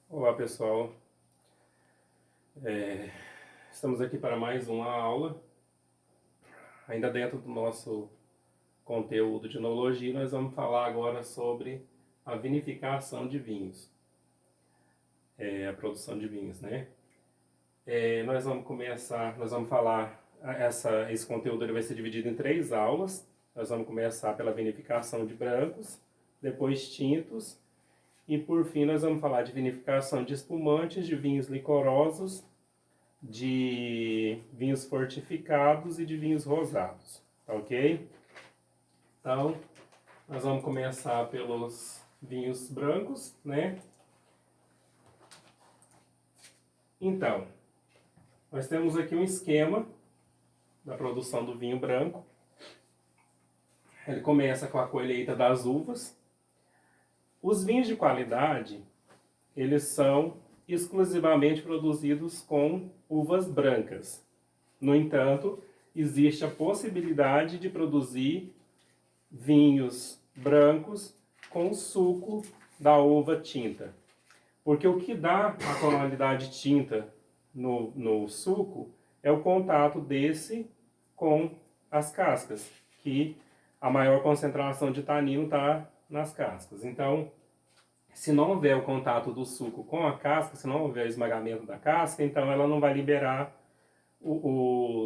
Olá pessoal, estamos aqui para mais uma aula. Ainda dentro do nosso conteúdo de enologia, nós vamos falar agora sobre a vinificação de vinhos, a produção de vinhos, né? Nós vamos falar, esse conteúdo ele vai ser dividido em 3 aulas. Nós vamos começar pela vinificação de brancos, depois tintos, e por fim nós vamos falar de vinificação de espumantes, de vinhos licorosos, de vinhos fortificados e de vinhos rosados, tá ok? Então, nós vamos começar pelos vinhos brancos, né? Então, nós temos aqui um esquema da produção do vinho branco. Ele começa com a colheita das uvas. Os vinhos de qualidade, eles são exclusivamente produzidos com uvas brancas. No entanto, existe a possibilidade de produzir vinhos brancos com suco da uva tinta. Porque o que dá a tonalidade tinta no suco é o contato desse com as cascas, que a maior concentração de tanino está nas cascas. Então, se não houver o contato do suco com a casca, se não houver o esmagamento da casca, então ela não vai liberar não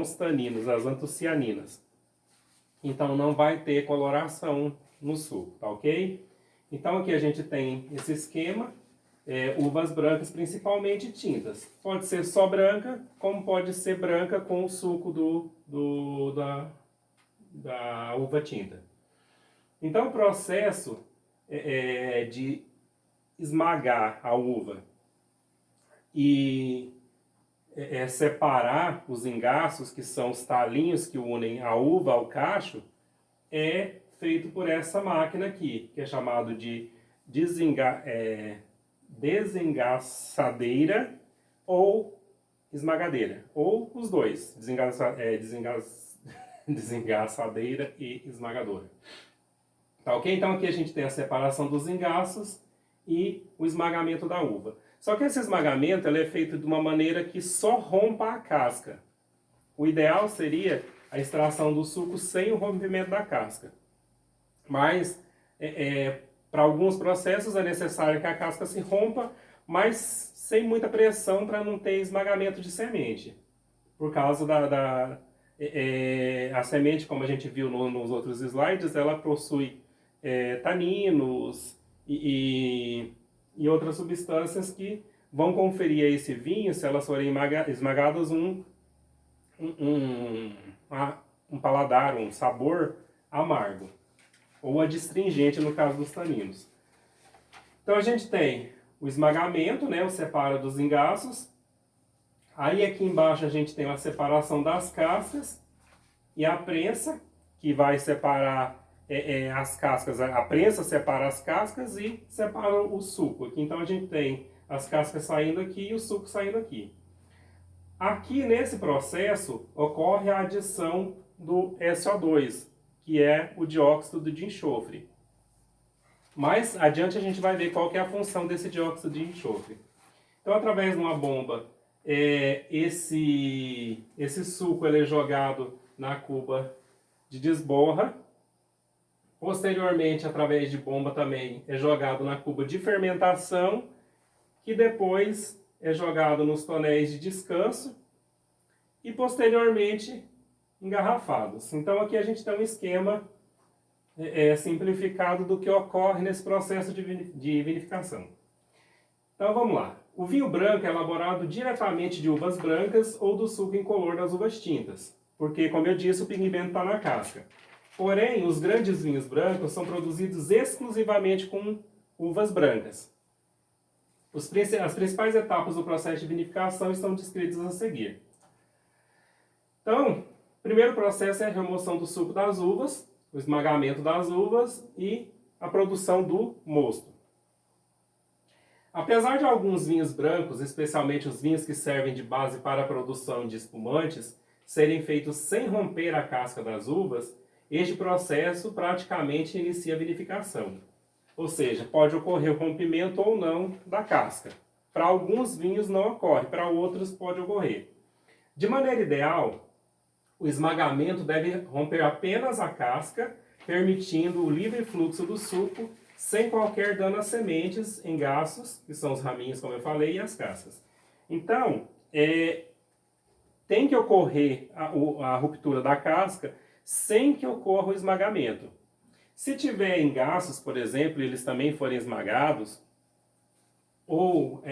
os taninos, as antocianinas. Então não vai ter coloração no suco, tá ok? Então aqui a gente tem esse esquema, uvas brancas principalmente tintas. Pode ser só branca, como pode ser branca com o suco da uva tinta. Então o processo de esmagar a uva e separar os engaços, que são os talinhos que unem a uva ao cacho, é feito por essa máquina aqui, que é chamado de desengaçadeira ou esmagadeira, ou os dois, desengaçadeira e esmagadora. Tá ok? Então aqui a gente tem a separação dos engaços e o esmagamento da uva. Só que esse esmagamento ele é feito de uma maneira que só rompa a casca. O ideal seria a extração do suco sem o rompimento da casca. Mas para alguns processos é necessário que a casca se rompa, mas sem muita pressão para não ter esmagamento de semente. Por causa a semente, como a gente viu nos outros slides, ela possui taninos e outras substâncias que vão conferir a esse vinho, se elas forem esmagadas, um paladar, um sabor amargo, ou adstringente no caso dos taninos. Então a gente tem o esmagamento, né, o separa dos engaços. Aí aqui embaixo a gente tem a separação das cascas e a prensa, que vai separar as cascas. A prensa separa as cascas e separa o suco. Aqui, então a gente tem as cascas saindo aqui e o suco saindo aqui. Aqui nesse processo ocorre a adição do SO2, que é o dióxido de enxofre. Mais adiante a gente vai ver qual que é a função desse dióxido de enxofre. Então, através de uma bomba, esse suco ele é jogado na cuba de desborra. Posteriormente, através de bomba também, é jogado na cuba de fermentação, que depois é jogado nos tonéis de descanso e posteriormente engarrafados. Então aqui a gente tem um esquema simplificado do que ocorre nesse processo de vinificação. Então vamos lá. O vinho branco é elaborado diretamente de uvas brancas ou do suco incolor das uvas tintas, porque, como eu disse, o pigmento está na casca. Porém, os grandes vinhos brancos são produzidos exclusivamente com uvas brancas. As principais etapas do processo de vinificação estão descritas a seguir. Então, o primeiro processo é a remoção do suco das uvas, o esmagamento das uvas e a produção do mosto. Apesar de alguns vinhos brancos, especialmente os vinhos que servem de base para a produção de espumantes, serem feitos sem romper a casca das uvas, este processo praticamente inicia a vinificação. Ou seja, pode ocorrer o rompimento ou não da casca. Para alguns vinhos não ocorre, para outros pode ocorrer. De maneira ideal, o esmagamento deve romper apenas a casca, permitindo o livre fluxo do suco, sem qualquer dano às sementes, engaços, que são os raminhos, como eu falei, e as cascas. Então, tem que ocorrer a ruptura da casca sem que ocorra o esmagamento. Se tiver engaços, por exemplo, e eles também forem esmagados, ou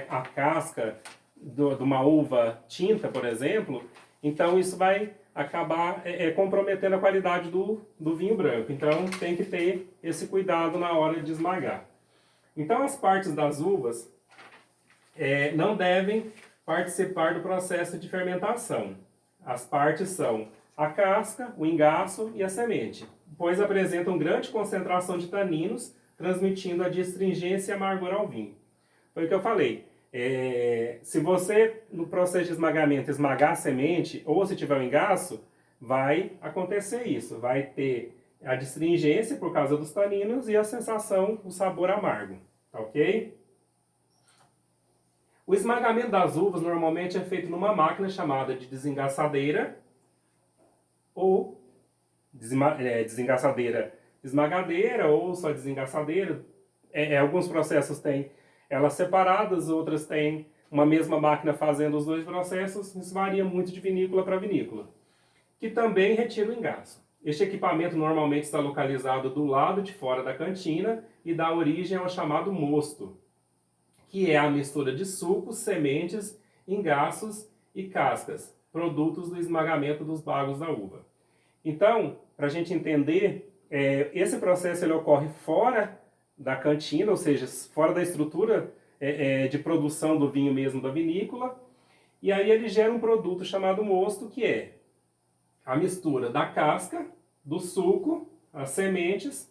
a casca de uma uva tinta, por exemplo, então isso vai acabar comprometendo a qualidade do vinho branco. Então tem que ter esse cuidado na hora de esmagar. Então as partes das uvas não devem participar do processo de fermentação. As partes são a casca, o engaço e a semente, pois apresentam grande concentração de taninos, transmitindo a astringência e amargor ao vinho. Foi o que eu falei. Se você, no processo de esmagamento, esmagar a semente, ou se tiver um engaço, vai acontecer isso. Vai ter a astringência por causa dos taninos e a sensação, o sabor amargo. Tá ok? O esmagamento das uvas normalmente é feito numa máquina chamada de desengaçadeira ou desengaçadeira esmagadeira ou só desengaçadeira. Alguns processos têm elas separadas, outras têm uma mesma máquina fazendo os dois processos. Isso varia muito de vinícola para vinícola. Que também retira o engaço. Este equipamento normalmente está localizado do lado de fora da cantina e dá origem ao chamado mosto, que é a mistura de sucos, sementes, engaços e cascas, produtos do esmagamento dos bagos da uva. Então, para a gente entender, esse processo ele ocorre fora da cantina, ou seja, fora da estrutura de produção do vinho mesmo da vinícola, e aí ele gera um produto chamado mosto, que é a mistura da casca, do suco, as sementes,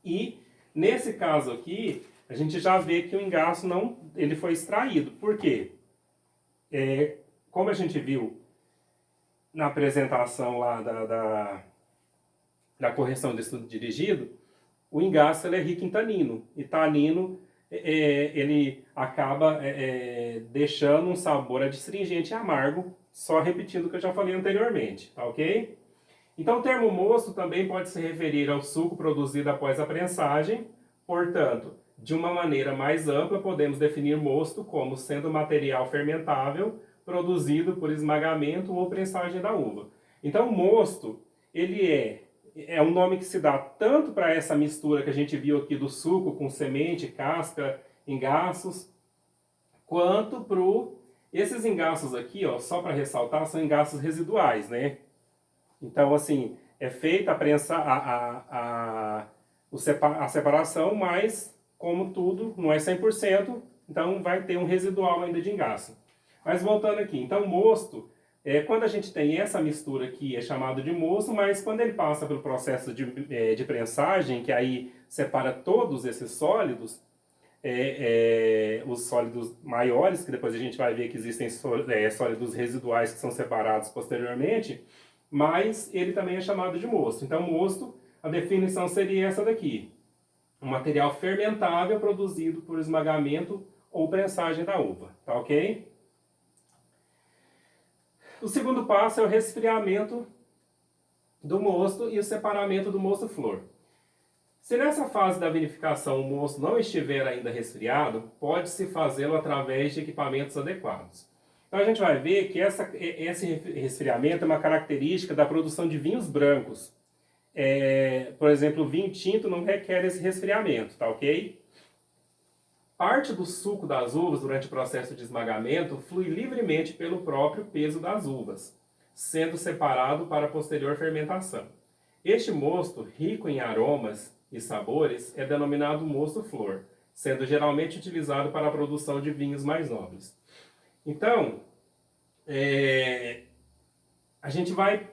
e nesse caso aqui, a gente já vê que o engaço ele foi extraído. Por quê? Como a gente viu na apresentação lá da correção do estudo dirigido, o engaço ele é rico em tanino. E tanino ele acaba deixando um sabor adstringente e amargo, só repetindo o que eu já falei anteriormente, tá ok? Então o termo mosto também pode se referir ao suco produzido após a prensagem. Portanto, de uma maneira mais ampla, podemos definir mosto como sendo material fermentável produzido por esmagamento ou prensagem da uva. Então o mosto, ele é um nome que se dá tanto para essa mistura que a gente viu aqui do suco com semente, casca, engaços, quanto para esses engaços aqui, ó, só para ressaltar, são engaços residuais, né? Então, assim, é feita a separação, mas, como tudo, não é 100%, então vai ter um residual ainda de engaço. Mas voltando aqui, então mosto, quando a gente tem essa mistura aqui, é chamado de mosto, mas quando ele passa pelo processo de prensagem, que aí separa todos esses sólidos, os sólidos maiores, que depois a gente vai ver que existem sólidos residuais que são separados posteriormente, mas ele também é chamado de mosto. Então, mosto, a definição seria essa daqui: um material fermentável produzido por esmagamento ou prensagem da uva, tá ok? O segundo passo é o resfriamento do mosto e o separamento do mosto flor. Se nessa fase da vinificação o mosto não estiver ainda resfriado, pode-se fazê-lo através de equipamentos adequados. Então a gente vai ver que esse resfriamento é uma característica da produção de vinhos brancos. Por exemplo, o vinho tinto não requer esse resfriamento, tá ok? Parte do suco das uvas durante o processo de esmagamento flui livremente pelo próprio peso das uvas, sendo separado para a posterior fermentação. Este mosto, rico em aromas e sabores, é denominado mosto flor, sendo geralmente utilizado para a produção de vinhos mais nobres. Então, a gente vai,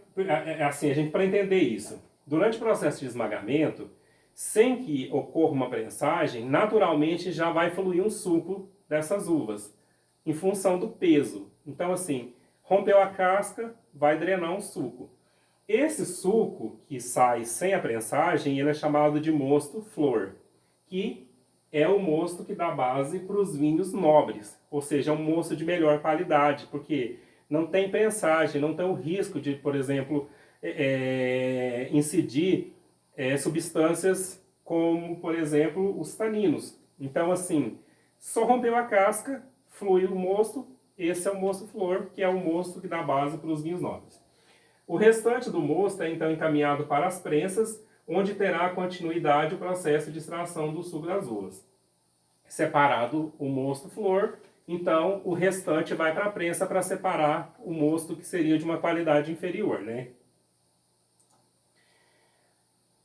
para entender isso, durante o processo de esmagamento, sem que ocorra uma prensagem, naturalmente já vai fluir um suco dessas uvas, em função do peso. Então, assim, rompeu a casca, vai drenar um suco. Esse suco que sai sem a prensagem, ele é chamado de mosto flor, que é o mosto que dá base para os vinhos nobres, ou seja, é um mosto de melhor qualidade, porque não tem prensagem, não tem o risco de, por exemplo, incidir substâncias como, por exemplo, os taninos. Então, assim, só rompeu a casca, flui o mosto, esse é o mosto flor, que é o mosto que dá base para os vinhos nobres. O restante do mosto é então encaminhado para as prensas, onde terá continuidade o processo de extração do suco das uvas. Separado o mosto flor, então o restante vai para a prensa para separar o mosto que seria de uma qualidade inferior, né?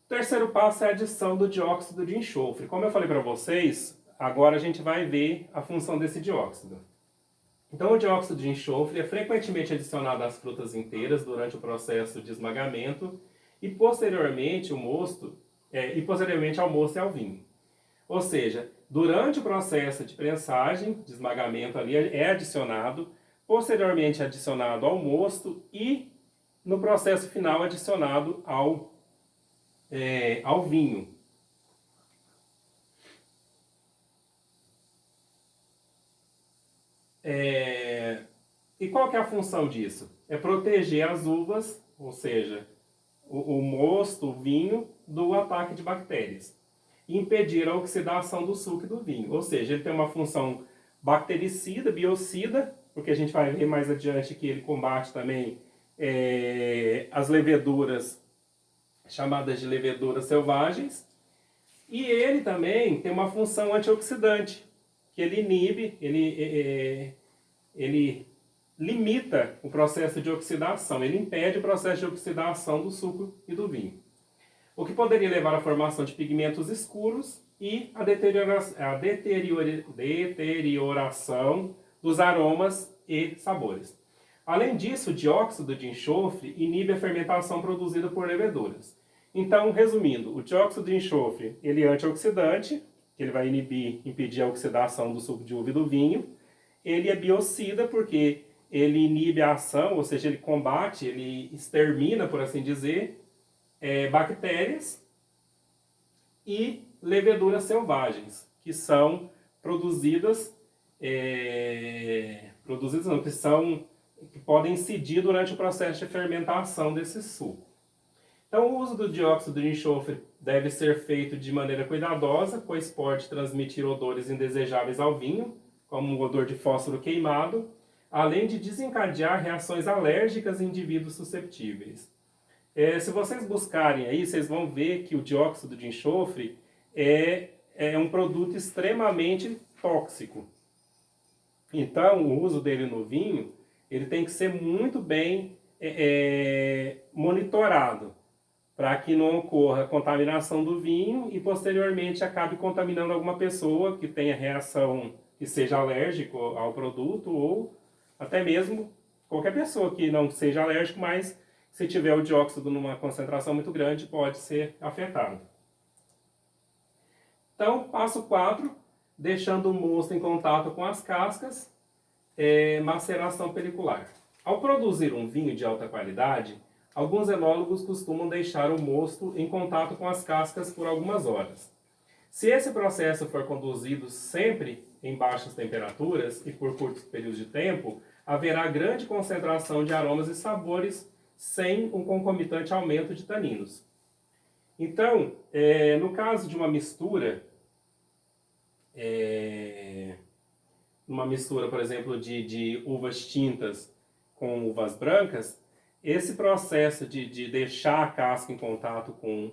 O terceiro passo é a adição do dióxido de enxofre. Como eu falei para vocês, agora a gente vai ver a função desse dióxido. Então, o dióxido de enxofre é frequentemente adicionado às frutas inteiras durante o processo de esmagamento e posteriormente ao mosto e ao vinho. Ou seja, durante o processo de prensagem, de esmagamento ali, é adicionado, posteriormente adicionado ao mosto e no processo final adicionado ao vinho. E qual que é a função disso? É proteger as uvas, ou seja, o mosto, o vinho, do ataque de bactérias. E impedir a oxidação do suco e do vinho. Ou seja, ele tem uma função bactericida, biocida, porque a gente vai ver mais adiante que ele combate também as leveduras, chamadas de leveduras selvagens. E ele também tem uma função antioxidante, que ele inibe, ele limita o processo de oxidação, ele impede o processo de oxidação do suco e do vinho. O que poderia levar à formação de pigmentos escuros e a deterioração dos aromas e sabores. Além disso, o dióxido de enxofre inibe a fermentação produzida por leveduras. Então, resumindo, o dióxido de enxofre ele é antioxidante, que ele vai impedir a oxidação do suco de uva e do vinho. Ele é biocida porque ele inibe a ação, ou seja, ele combate, ele extermina, por assim dizer, bactérias e leveduras selvagens, que são produzidas, que podem incidir durante o processo de fermentação desse suco. Então, o uso do dióxido de enxofre deve ser feito de maneira cuidadosa, pois pode transmitir odores indesejáveis ao vinho, como o odor de fósforo queimado, além de desencadear reações alérgicas em indivíduos susceptíveis. Se vocês buscarem aí, vocês vão ver que o dióxido de enxofre é um produto extremamente tóxico. Então, o uso dele no vinho, ele tem que ser muito bem monitorado, para que não ocorra contaminação do vinho e posteriormente acabe contaminando alguma pessoa que tenha reação, que seja alérgico ao produto, ou até mesmo qualquer pessoa que não seja alérgico, mas se tiver o dióxido numa concentração muito grande, pode ser afetado. Então, passo 4, deixando o mosto em contato com as cascas, maceração pelicular. Ao produzir um vinho de alta qualidade, alguns enólogos costumam deixar o mosto em contato com as cascas por algumas horas. Se esse processo for conduzido sempre em baixas temperaturas e por curtos períodos de tempo, haverá grande concentração de aromas e sabores sem um concomitante aumento de taninos. Então, no caso de uma mistura, por exemplo, de uvas tintas com uvas brancas, esse processo de deixar a casca em contato com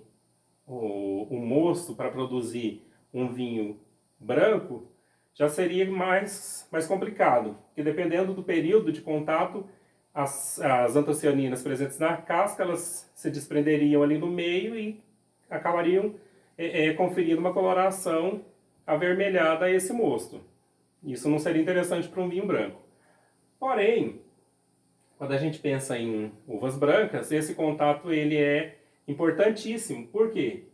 o mosto para produzir um vinho branco já seria mais complicado, porque dependendo do período de contato, as antocianinas presentes na casca, elas se desprenderiam ali no meio e acabariam conferindo uma coloração avermelhada a esse mosto. Isso não seria interessante para um vinho branco. Porém, quando a gente pensa em uvas brancas, esse contato ele é importantíssimo. Por quê?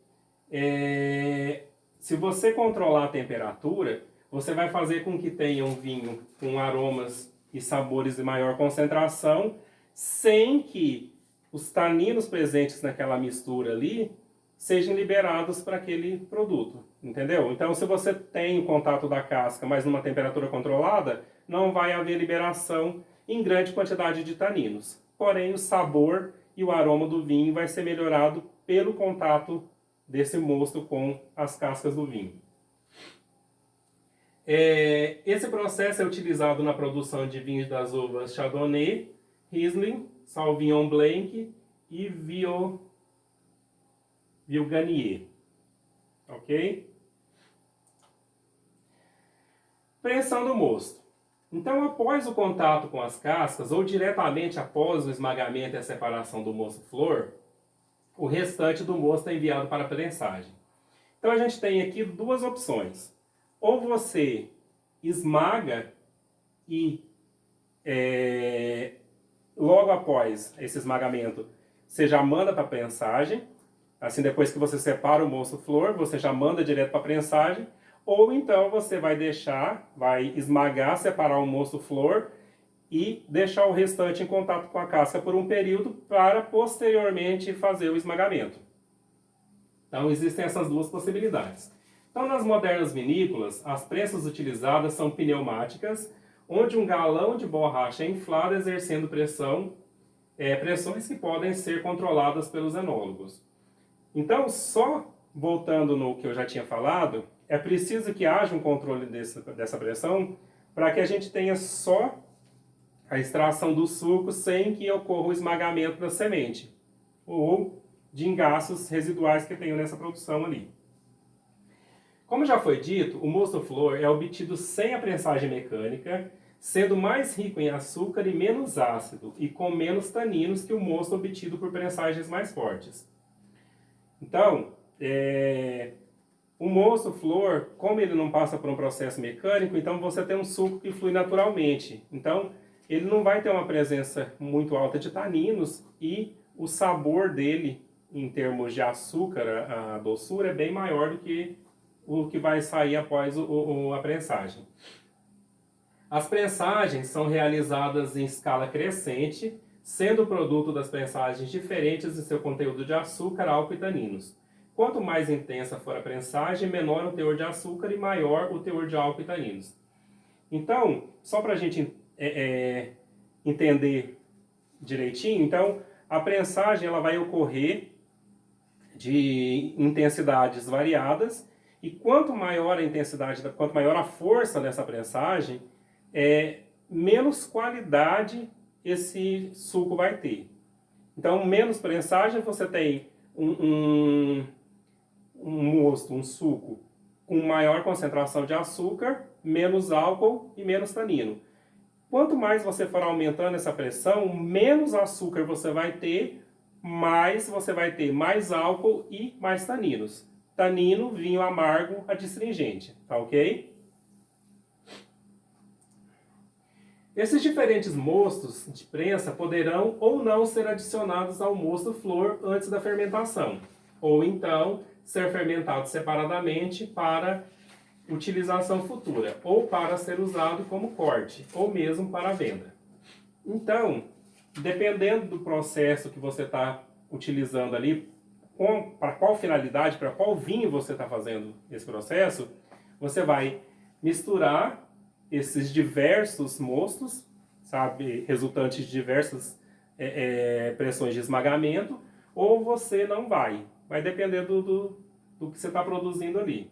Se você controlar a temperatura, você vai fazer com que tenha um vinho com aromas e sabores de maior concentração, sem que os taninos presentes naquela mistura ali sejam liberados para aquele produto, entendeu? Então, se você tem o contato da casca, mas numa temperatura controlada, não vai haver liberação em grande quantidade de taninos. Porém, o sabor e o aroma do vinho vai ser melhorado pelo contato desse mosto com as cascas do vinho. Esse processo é utilizado na produção de vinhos das uvas Chardonnay, Riesling, Sauvignon Blanc e Viognier. Ok? Pressão do mosto. Então, após o contato com as cascas, ou diretamente após o esmagamento e a separação do mosto-flor, o restante do mosto é enviado para a prensagem. Então, a gente tem aqui duas opções. Ou você esmaga e logo após esse esmagamento, você já manda para a prensagem. Assim, depois que você separa o mosto-flor, você já manda direto para a prensagem. Ou então você vai esmagar, separar o mosto-flor e deixar o restante em contato com a casca por um período para posteriormente fazer o esmagamento. Então existem essas duas possibilidades. Então nas modernas vinícolas, as prensas utilizadas são pneumáticas, onde um galão de borracha é inflado exercendo pressões que podem ser controladas pelos enólogos. Então, só voltando no que eu já tinha falado, é preciso que haja um controle dessa pressão para que a gente tenha só a extração do suco sem que ocorra o esmagamento da semente ou de engaços residuais que tenham nessa produção ali. Como já foi dito, o mosto-flor é obtido sem a prensagem mecânica, sendo mais rico em açúcar e menos ácido e com menos taninos que o mosto obtido por prensagens mais fortes. Então, o mosto-flor, como ele não passa por um processo mecânico, então você tem um suco que flui naturalmente. Então, ele não vai ter uma presença muito alta de taninos e o sabor dele, em termos de açúcar, a doçura, é bem maior do que o que vai sair após a prensagem. As prensagens são realizadas em escala crescente, sendo o produto das prensagens diferentes em seu conteúdo de açúcar, álcool e taninos. Quanto mais intensa for a prensagem, menor o teor de açúcar e maior o teor de álcool e taninos. Então, só para a gente entender direitinho, então a prensagem ela vai ocorrer de intensidades variadas e quanto maior a intensidade, quanto maior a força dessa prensagem, menos qualidade esse suco vai ter. Então, menos prensagem, você tem um mosto, um suco com maior concentração de açúcar, menos álcool e menos tanino. Quanto mais você for aumentando essa pressão, menos açúcar você vai ter, mais você vai ter mais álcool e mais taninos. Tanino, vinho amargo, adstringente, tá ok? Esses diferentes mostos de prensa poderão ou não ser adicionados ao mosto-flor antes da fermentação, ou então ser fermentados separadamente para utilização futura, ou para ser usado como corte, ou mesmo para venda. Então, dependendo do processo que você está utilizando ali, para qual finalidade, para qual vinho você está fazendo esse processo, você vai misturar esses diversos mostos, sabe, resultantes de diversas pressões de esmagamento, ou você não vai. Vai depender do que você está produzindo ali.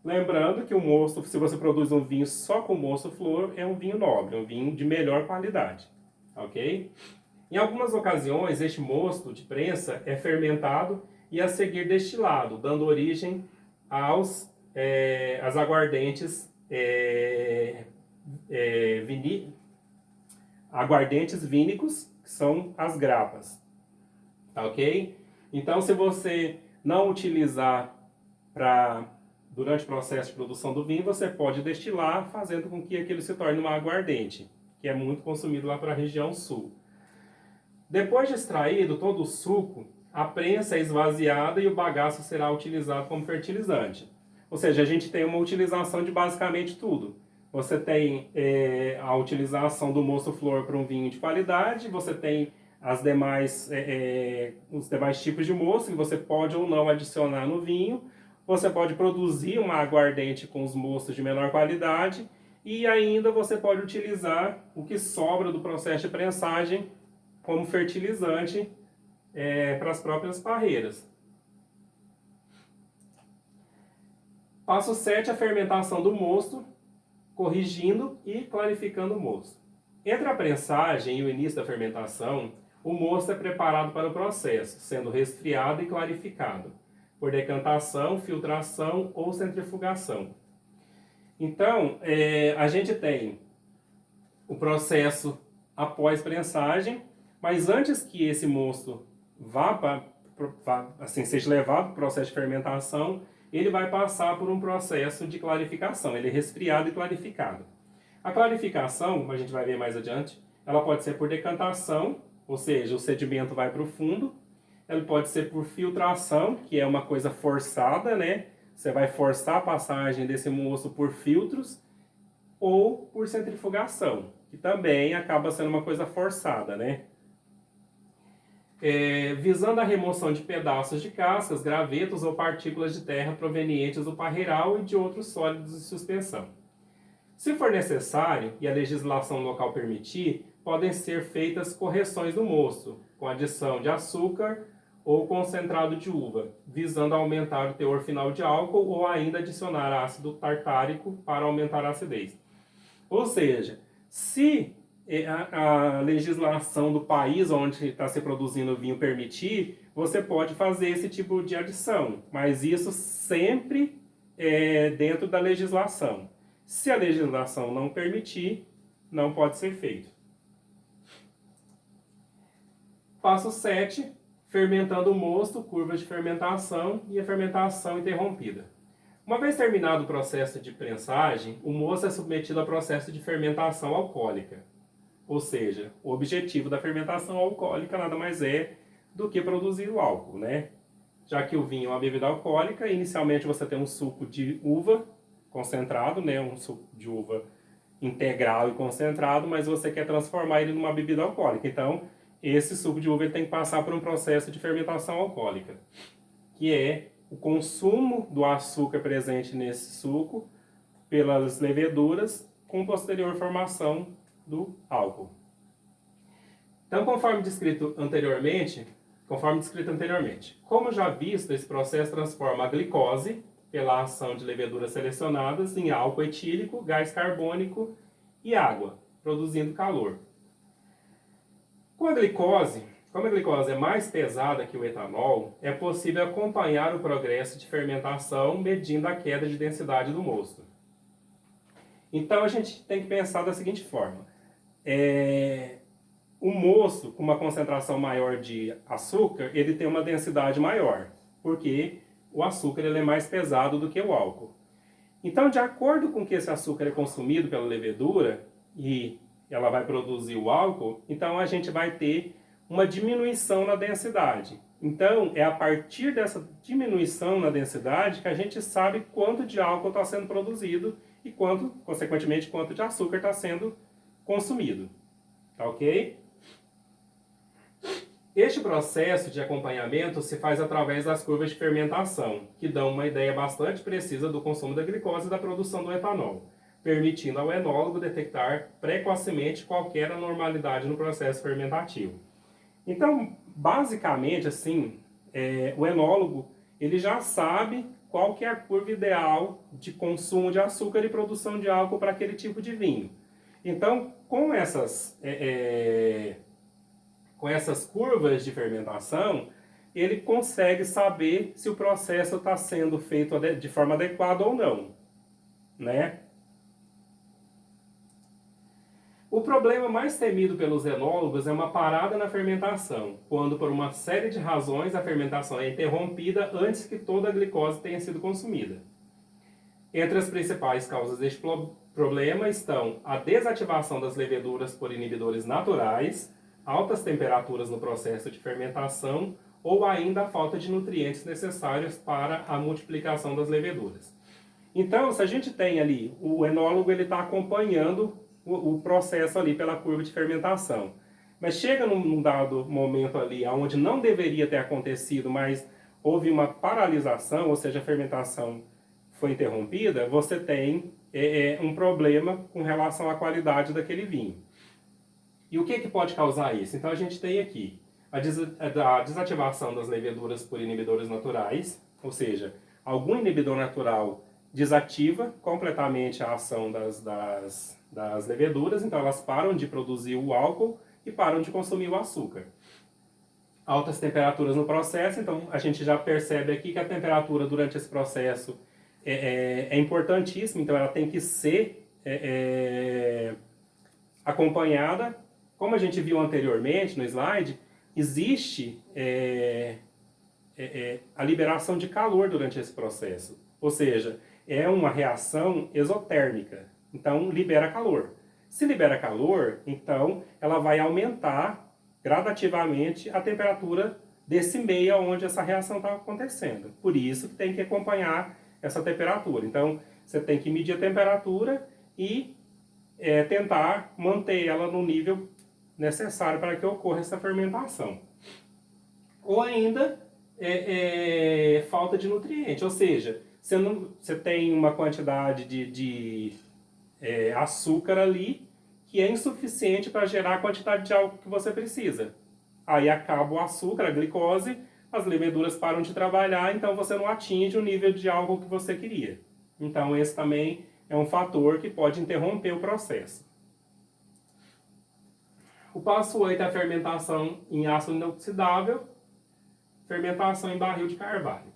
Lembrando que o mosto, se você produz um vinho só com mosto-flor, é um vinho nobre, um vinho de melhor qualidade. Ok? Em algumas ocasiões, este mosto de prensa é fermentado e a seguir destilado, dando origem às aguardentes aguardentes vínicos, que são as grapas. Tá ok? Então, se você não utilizar durante o processo de produção do vinho, você pode destilar, fazendo com que aquilo se torne uma aguardente, que é muito consumido lá para a região sul. Depois de extraído todo o suco, a prensa é esvaziada e o bagaço será utilizado como fertilizante. Ou seja, a gente tem uma utilização de basicamente tudo. Você tem a utilização do mosto-flor para um vinho de qualidade, você tem os demais tipos de mosto que você pode ou não adicionar no vinho. Você pode produzir uma aguardente com os mostos de menor qualidade e ainda você pode utilizar o que sobra do processo de prensagem como fertilizante para as próprias parreiras. Passo 7, a fermentação do mosto, corrigindo e clarificando o mosto. Entre a prensagem e o início da fermentação, o mosto é preparado para o processo, sendo resfriado e clarificado, por decantação, filtração ou centrifugação. Então, a gente tem o processo após prensagem, mas antes que esse mosto seja levado para o processo de fermentação, ele vai passar por um processo de clarificação, ele é resfriado e clarificado. A clarificação, como a gente vai ver mais adiante, ela pode ser por decantação, ou seja, o sedimento vai para o fundo. Ela pode ser por filtração, que é uma coisa forçada, né? Você vai forçar a passagem desse mosto por filtros, ou por centrifugação, que também acaba sendo uma coisa forçada, né? Visando a remoção de pedaços de cascas, gravetos ou partículas de terra provenientes do parreiral e de outros sólidos de suspensão. Se for necessário, e a legislação local permitir, podem ser feitas correções no mosto, com adição de açúcar ou concentrado de uva, visando aumentar o teor final de álcool ou ainda adicionar ácido tartárico para aumentar a acidez. Ou seja, se a legislação do país onde está se produzindo o vinho permitir, você pode fazer esse tipo de adição, mas isso sempre dentro da legislação. Se a legislação não permitir, não pode ser feito. Passo 7, fermentando o mosto, curvas de fermentação e a fermentação interrompida. Uma vez terminado o processo de prensagem, o mosto é submetido ao processo de fermentação alcoólica. Ou seja, o objetivo da fermentação alcoólica nada mais é do que produzir o álcool, né? Já que o vinho é uma bebida alcoólica, inicialmente você tem um suco de uva concentrado, né? Um suco de uva integral e concentrado, mas você quer transformar ele numa bebida alcoólica. Então, esse suco de uva ele tem que passar por um processo de fermentação alcoólica, que é o consumo do açúcar presente nesse suco pelas leveduras com posterior formação do álcool. Então, conforme descrito anteriormente, como já visto, esse processo transforma a glicose, pela ação de leveduras selecionadas, em álcool etílico, gás carbônico e água, produzindo calor. Como a glicose é mais pesada que o etanol, é possível acompanhar o progresso de fermentação medindo a queda de densidade do mosto. Então a gente tem que pensar da seguinte forma. O mosto, com uma concentração maior de açúcar, ele tem uma densidade maior, porque o açúcar ele é mais pesado do que o álcool. Então, de acordo com que esse açúcar é consumido pela levedura e ela vai produzir o álcool, então a gente vai ter uma diminuição na densidade. Então, é a partir dessa diminuição na densidade que a gente sabe quanto de álcool está sendo produzido e quanto, consequentemente, quanto de açúcar está sendo consumido. Tá ok? Este processo de acompanhamento se faz através das curvas de fermentação, que dão uma ideia bastante precisa do consumo da glicose e da produção do etanol, permitindo ao enólogo detectar precocemente qualquer anormalidade no processo fermentativo. Então, basicamente, assim, o enólogo ele já sabe qual que é a curva ideal de consumo de açúcar e produção de álcool para aquele tipo de vinho. Então, com essas curvas de fermentação, ele consegue saber se o processo está sendo feito de forma adequada ou não, né? O problema mais temido pelos enólogos é uma parada na fermentação, quando por uma série de razões a fermentação é interrompida antes que toda a glicose tenha sido consumida. Entre as principais causas deste problema estão a desativação das leveduras por inibidores naturais, altas temperaturas no processo de fermentação ou ainda a falta de nutrientes necessários para a multiplicação das leveduras. Então, se a gente tem ali, o enólogo está acompanhando o processo ali pela curva de fermentação. Mas chega num dado momento ali, onde não deveria ter acontecido, mas houve uma paralisação, ou seja, a fermentação foi interrompida, você tem um problema com relação à qualidade daquele vinho. E o que pode causar isso? Então a gente tem aqui a desativação das leveduras por inibidores naturais, ou seja, algum inibidor natural desativa completamente a ação das leveduras, então elas param de produzir o álcool e param de consumir o açúcar. Altas temperaturas no processo, então a gente já percebe aqui que a temperatura durante esse processo é importantíssima, então ela tem que ser acompanhada. Como a gente viu anteriormente no slide, existe a liberação de calor durante esse processo, ou seja, é uma reação exotérmica, então libera calor. Se libera calor, então ela vai aumentar gradativamente a temperatura desse meio onde essa reação está acontecendo. Por isso que tem que acompanhar essa temperatura. Então, você tem que medir a temperatura e tentar manter ela no nível necessário para que ocorra essa fermentação. Ou ainda, falta de nutriente, ou seja, você tem uma quantidade de açúcar ali que é insuficiente para gerar a quantidade de álcool que você precisa. Aí acaba o açúcar, a glicose, as leveduras param de trabalhar, então você não atinge o nível de álcool que você queria. Então esse também é um fator que pode interromper o processo. O passo 8 é a fermentação em ácido inoxidável, fermentação em barril de carvalho.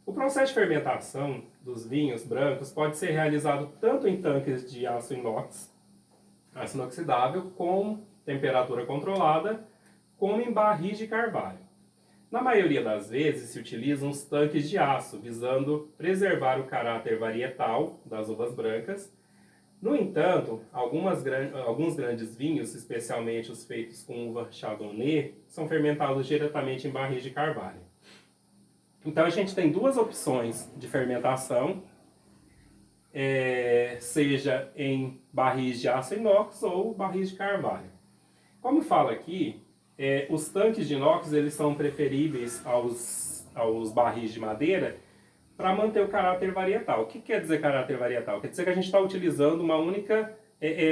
O processo de fermentação dos vinhos brancos pode ser realizado tanto em tanques de aço inox, aço inoxidável, com temperatura controlada, como em barris de carvalho. Na maioria das vezes se utilizam os tanques de aço, visando preservar o caráter varietal das uvas brancas. No entanto, alguns grandes vinhos, especialmente os feitos com uva Chardonnay, são fermentados diretamente em barris de carvalho. Então a gente tem duas opções de fermentação, seja em barris de aço inox ou barris de carvalho. Como fala aqui, os tanques de inox eles são preferíveis aos barris de madeira para manter o caráter varietal. O que quer dizer caráter varietal? Quer dizer que a gente está utilizando uma única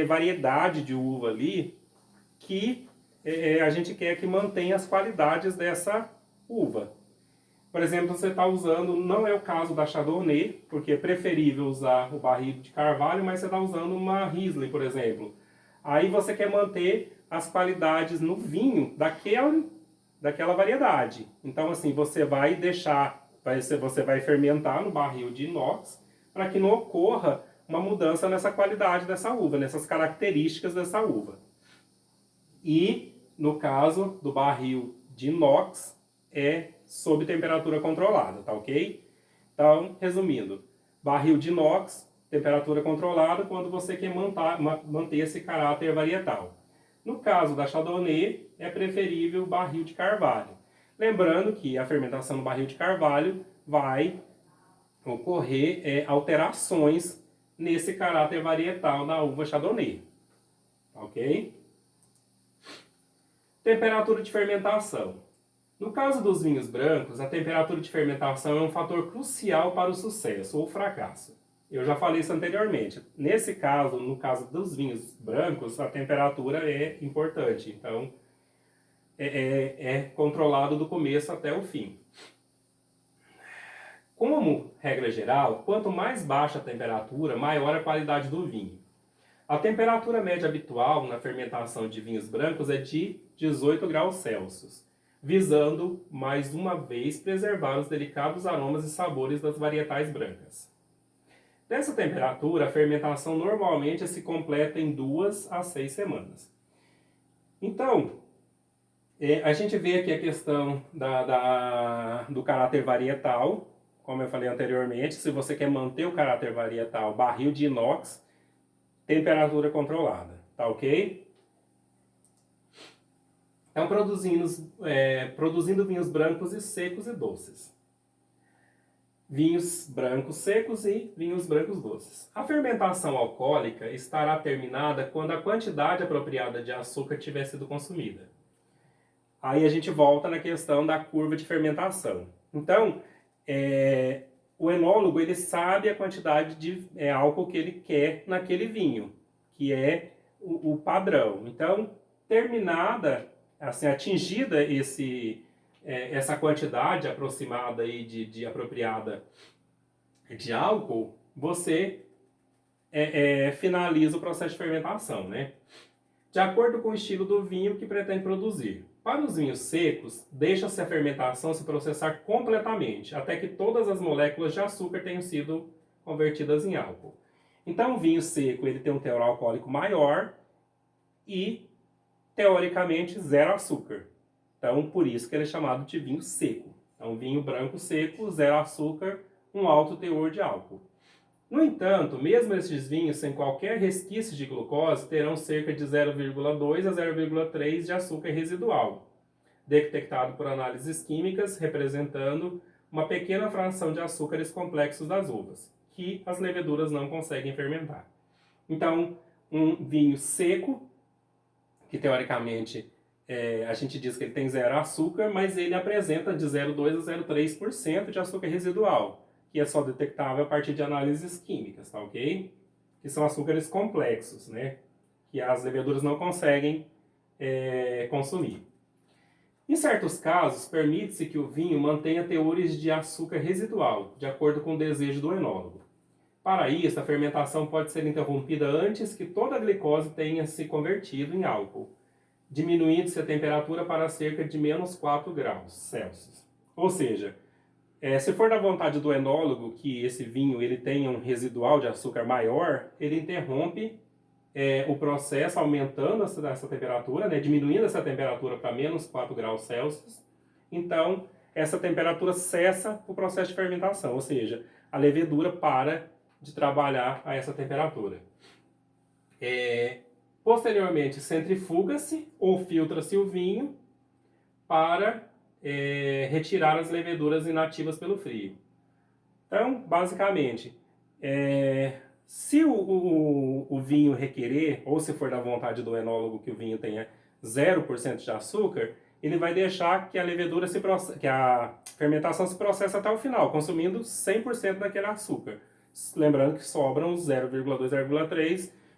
variedade de uva ali que a gente quer que mantenha as qualidades dessa uva. Por exemplo, você está usando, não é o caso da Chardonnay, porque é preferível usar o barril de carvalho, mas você está usando uma Riesling, por exemplo. Aí você quer manter as qualidades no vinho daquela variedade. Então, assim, você vai fermentar no barril de inox para que não ocorra uma mudança nessa qualidade dessa uva, nessas características dessa uva. E, no caso do barril de inox, é sob temperatura controlada, tá ok? Então, resumindo, barril de inox, temperatura controlada, quando você quer manter esse caráter varietal. No caso da Chardonnay, é preferível barril de carvalho. Lembrando que a fermentação no barril de carvalho vai ocorrer alterações nesse caráter varietal da uva Chardonnay, ok? Temperatura de fermentação. No caso dos vinhos brancos, a temperatura de fermentação é um fator crucial para o sucesso ou fracasso. Eu já falei isso anteriormente. Nesse caso, no caso dos vinhos brancos, a temperatura é importante. Então, é controlado do começo até o fim. Como regra geral, quanto mais baixa a temperatura, maior a qualidade do vinho. A temperatura média habitual na fermentação de vinhos brancos é de 18 graus Celsius, visando, mais uma vez, preservar os delicados aromas e sabores das varietais brancas. Nessa temperatura, a fermentação normalmente se completa em 2 a 6 semanas. Então, a gente vê aqui a questão do caráter varietal, como eu falei anteriormente. Se você quer manter o caráter varietal, barril de inox, temperatura controlada, tá ok? Então, produzindo vinhos brancos e secos e doces. vinhos brancos secos e vinhos brancos doces. A fermentação alcoólica estará terminada quando a quantidade apropriada de açúcar tiver sido consumida. Aí a gente volta na questão da curva de fermentação. Então, o enólogo ele sabe a quantidade de álcool que ele quer naquele vinho, que é o padrão. Então, terminada, assim, atingida essa quantidade aproximada aí de apropriada de álcool, você finaliza o processo de fermentação, né? De acordo com o estilo do vinho que pretende produzir. Para os vinhos secos, deixa-se a fermentação se processar completamente, até que todas as moléculas de açúcar tenham sido convertidas em álcool. Então, o vinho seco ele tem um teor alcoólico maior e, teoricamente, zero açúcar. Então, por isso que ele é chamado de vinho seco. Então, vinho branco seco, zero açúcar, um alto teor de álcool. No entanto, mesmo esses vinhos sem qualquer resquício de glucose terão cerca de 0,2 a 0,3 de açúcar residual, detectado por análises químicas, representando uma pequena fração de açúcares complexos das uvas, que as leveduras não conseguem fermentar. Então, um vinho seco, que teoricamente a gente diz que ele tem zero açúcar, mas ele apresenta de 0,2 a 0,3% de açúcar residual, que é só detectável a partir de análises químicas, tá ok? Que são açúcares complexos, né? Que as leveduras não conseguem consumir. Em certos casos, permite-se que o vinho mantenha teores de açúcar residual, de acordo com o desejo do enólogo. Para isso, a fermentação pode ser interrompida antes que toda a glicose tenha se convertido em álcool, diminuindo-se a temperatura para cerca de menos 4 graus Celsius. Ou seja, se for da vontade do enólogo que esse vinho ele tenha um residual de açúcar maior, ele interrompe o processo aumentando essa temperatura, né, diminuindo essa temperatura para menos 4 graus Celsius. Então, essa temperatura cessa o processo de fermentação, ou seja, a levedura para de trabalhar a essa temperatura. Posteriormente, centrifuga-se ou filtra-se o vinho para retirar as leveduras inativas pelo frio. Então, basicamente, se o vinho requerer, ou se for da vontade do enólogo que o vinho tenha 0% de açúcar, ele vai deixar que a levedura que a fermentação se processe até o final, consumindo 100% daquele açúcar. Lembrando que sobram os 0,2,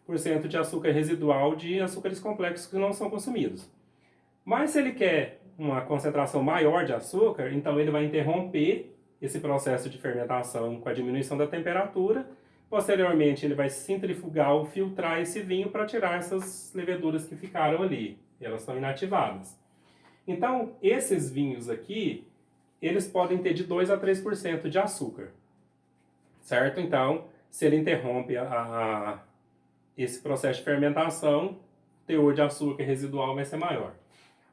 0,3% de açúcar residual de açúcares complexos que não são consumidos. Mas se ele quer uma concentração maior de açúcar, então ele vai interromper esse processo de fermentação com a diminuição da temperatura. Posteriormente, ele vai centrifugar ou filtrar esse vinho para tirar essas leveduras que ficaram ali. Elas estão inativadas. Então, esses vinhos aqui, eles podem ter de 2 a 3% de açúcar. Certo? Então, se ele interrompe esse processo de fermentação, o teor de açúcar residual vai ser maior.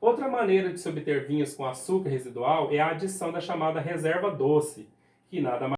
Outra maneira de se obter vinhos com açúcar residual é a adição da chamada reserva doce, que nada mais